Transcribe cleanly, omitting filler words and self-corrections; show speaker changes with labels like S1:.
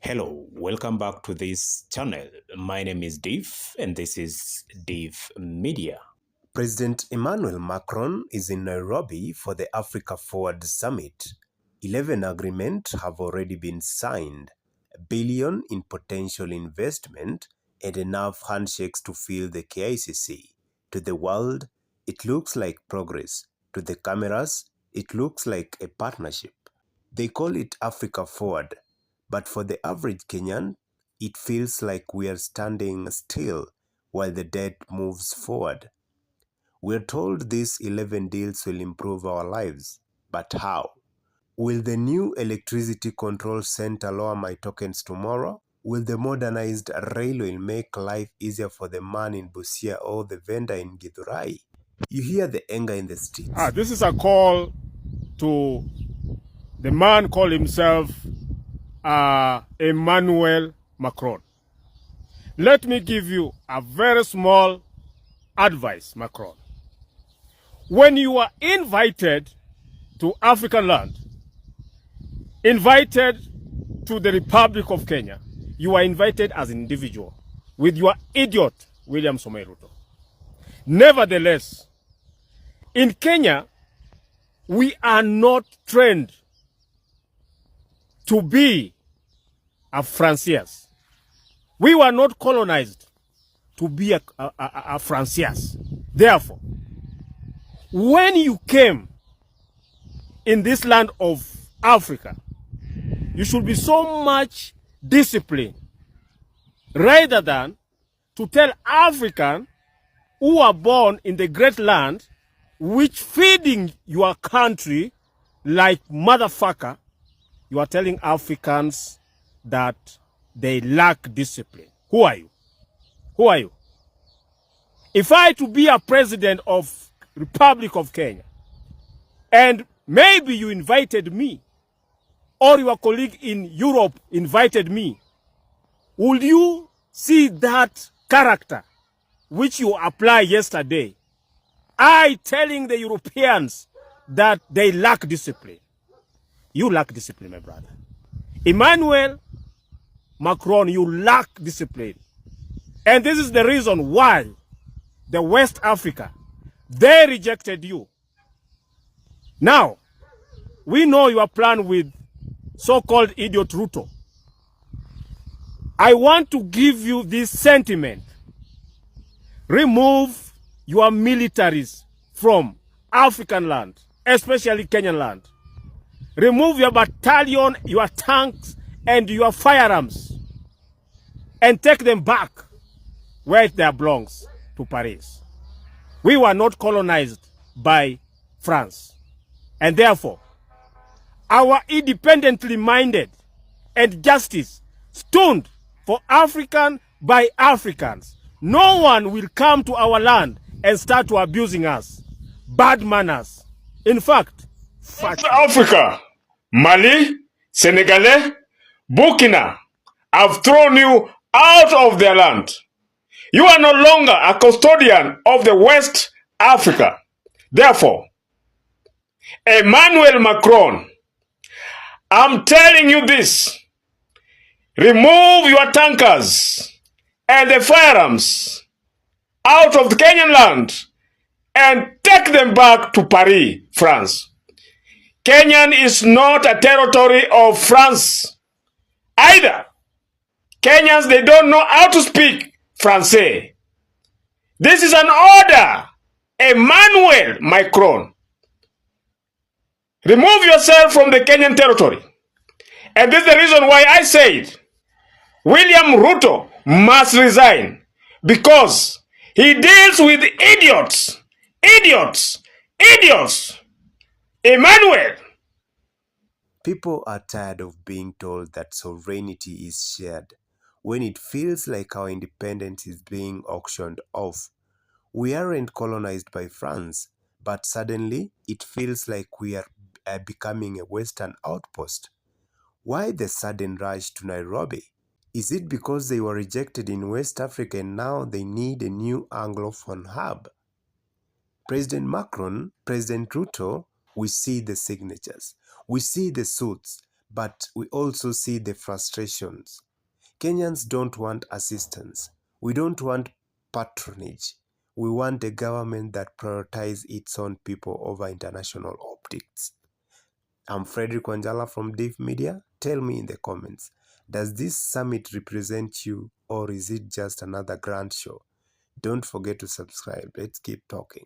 S1: Hello, welcome back to this channel. My name is Dave and this is Dave Media. President Emmanuel Macron is in Nairobi for the Africa Forward Summit. 11 agreements have already been signed, $1 billion in potential investment and enough handshakes to fill the KICC. To the world, it looks like progress. To the cameras, it looks like a partnership. They call it Africa Forward, but for the average Kenyan, it feels like we are standing still while the debt moves forward. We're told these 11 deals will improve our lives, but how? Will the new electricity control center lower my tokens tomorrow? Will the modernized railway make life easier for the man in Busia or the vendor in Githurai? You hear the anger in the streets.
S2: This is a call to the man called himself Emmanuel Macron. Let me give you a very small advice, Macron. When you are invited to African land, invited to the Republic of Kenya, you are invited as an individual with your idiot, William Samoei Ruto. Nevertheless, in Kenya, we are not trained to be a Francis. We were not colonized to be a Francis. Therefore, when you came in this land of Africa, you should be so much disciplined rather than to tell Africans who are born in the great land which feeding your country like motherfucker. You are telling Africans that they lack discipline. Who are you? Who are you? If I to be a president of Republic of Kenya, and maybe you invited me, or your colleague in Europe invited me, would you see that character which you applied yesterday? I telling the Europeans that they lack discipline. You lack discipline, my brother. Emmanuel Macron, you lack discipline. And this is the reason why the West Africa, they rejected you. Now, we know your plan with so-called idiot Ruto. I want to give you this sentiment. Remove your militaries from African land, especially Kenyan land. Remove your battalion, your tanks, and your firearms, and take them back where they belongs, to Paris. We were not colonized by France, and therefore, our independently minded and justice stood for African by Africans. No one will come to our land and start to abusing us. Bad manners. In fact,
S3: Africa, Mali, Senegalese, Burkina have thrown you out of their land. You are no longer a custodian of the West Africa. Therefore, Emmanuel Macron, I'm telling you this. Remove your tankers and the firearms out of the Kenyan land and take them back to Paris, France. Kenyan is not a territory of France either. Kenyans, they don't know how to speak Francais. This is an order. Emmanuel Macron, remove yourself from the Kenyan territory. And this is the reason why I said William Ruto must resign, because he deals with idiots. Idiots. Idiots. Emmanuel.
S1: People are tired of being told that sovereignty is shared when it feels like our independence is being auctioned off. We aren't colonized by France, but suddenly it feels like we are becoming a Western outpost. Why the sudden rush to Nairobi? Is it because they were rejected in West Africa and now they need a new Anglophone hub? President Macron, President Ruto, we see the signatures, we see the suits, but we also see the frustrations. Kenyans don't want assistance. We don't want patronage. We want a government that prioritizes its own people over international optics. I'm Frederick Wanjala from Div Media. Tell me in the comments, does this summit represent you, or is it just another grand show? Don't forget to subscribe. Let's keep talking.